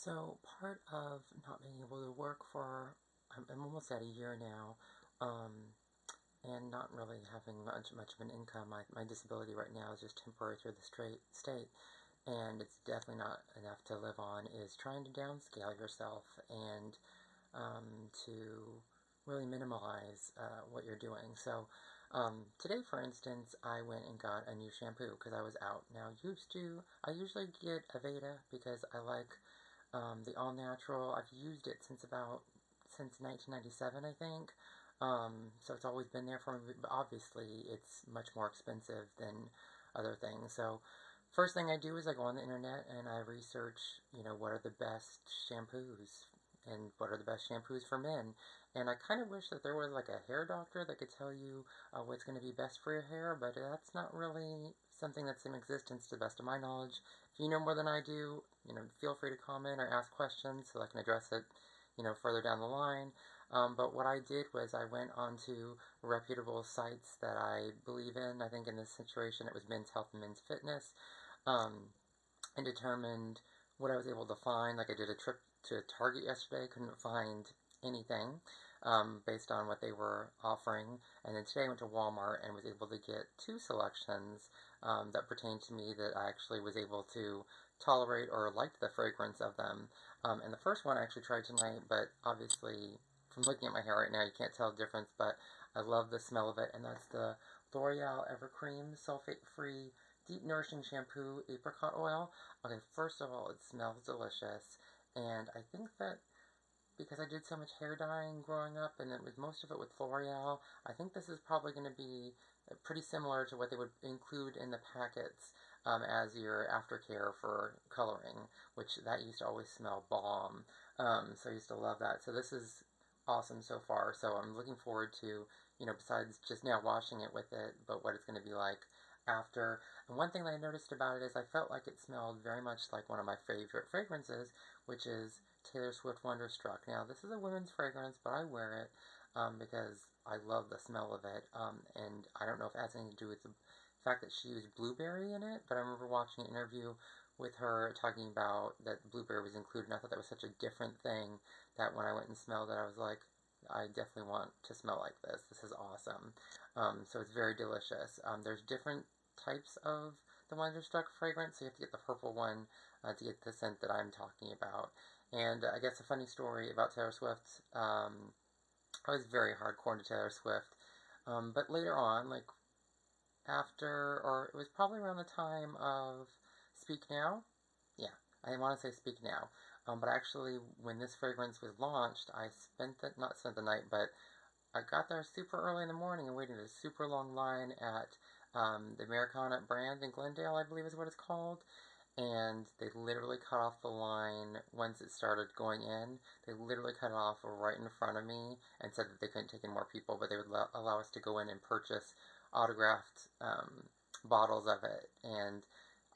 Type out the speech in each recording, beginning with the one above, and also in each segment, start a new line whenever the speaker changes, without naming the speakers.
So part of not being able to work for, I'm almost at a year now, and not really having much of an income. My disability right now is just temporary through the state, and it's definitely not enough to live on, is trying to downscale yourself and to really minimize what you're doing. So today, for instance, I went and got a new shampoo because I was out. Now, I usually get Aveda because I like the all natural. I've used it since 1997, I think. So it's always been there for me, but obviously it's much more expensive than other things. So first thing I do is I go on the internet and I research, what are the best shampoos and what are the best shampoos for men. And I kind of wish that there was like a hair doctor that could tell you what's going to be best for your hair, but that's not really something that's in existence to the best of my knowledge. If you know more than I do, feel free to comment or ask questions so I can address it, further down the line. But what I did was I went onto reputable sites that I believe in. I think in this situation it was Men's Health and Men's Fitness, and determined what I was able to find. Like I did a trip to Target yesterday, couldn't find anything based on what they were offering. And then today I went to Walmart and was able to get two selections that pertained to me that I actually was able to tolerate or liked the fragrance of them. And the first one I actually tried tonight, but obviously from looking at my hair right now you can't tell the difference, but I love the smell of it, and that's the L'Oreal Evercream Sulfate-Free Deep Nourishing Shampoo Apricot Oil. Okay, first of all, it smells delicious, and I think that because I did so much hair dyeing growing up, and it was most of it with L'Oreal, I think this is probably going to be pretty similar to what they would include in the packets as your aftercare for coloring, which that used to always smell bomb. So I used to love that. So this is awesome so far. So I'm looking forward to, besides just now washing it with it, but what it's going to be like after. And one thing that I noticed about it is I felt like it smelled very much like one of my favorite fragrances, which is Taylor Swift Wonderstruck. Now, this is a women's fragrance, but I wear it because I love the smell of it, and I don't know if it has anything to do with the fact that she used blueberry in it, but I remember watching an interview with her talking about that blueberry was included, and I thought that was such a different thing that when I went and smelled it, I was like, I definitely want to smell like this. This is awesome. So it's very delicious. There's different types of the Wonderstruck fragrance, so you have to get the purple one to get the scent that I'm talking about. And I guess a funny story about Taylor Swift, I was very hardcore into Taylor Swift, but later on, like after, or it was probably around the time of Speak Now. Yeah, I want to say Speak Now. But actually, when this fragrance was launched, not spent the night, but I got there super early in the morning and waited in a super long line at the Americana brand in Glendale, I believe is what it's called. And they literally cut off the line once it started going in. They literally cut it off right in front of me and said that they couldn't take in more people, but they would allow us to go in and purchase autographed bottles of it. And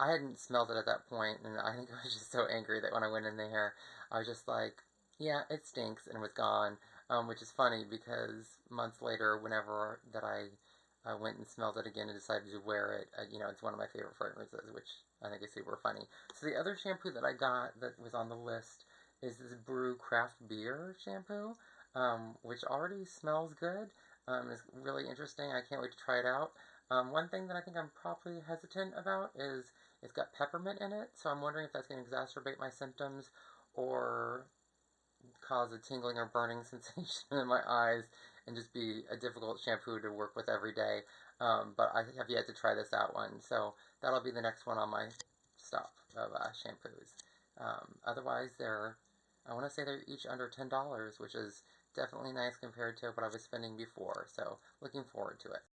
I hadn't smelled it at that point, and I think I was just so angry that when I went in there, I was just like, yeah, it stinks, and it was gone, which is funny because months later, whenever that I went and smelled it again and decided to wear it, it's one of my favorite fragrances, which I think is super funny. So the other shampoo that I got that was on the list is this Brew Craft Beer shampoo, which already smells good. It's really interesting. I can't wait to try it out. One thing that I think I'm probably hesitant about is it's got peppermint in it, so I'm wondering if that's going to exacerbate my symptoms or cause a tingling or burning sensation in my eyes and just be a difficult shampoo to work with every day. But I have yet to try this out one, so that'll be the next one on my stop of shampoos. Otherwise, I want to say they're each under $10, which is definitely nice compared to what I was spending before, so looking forward to it.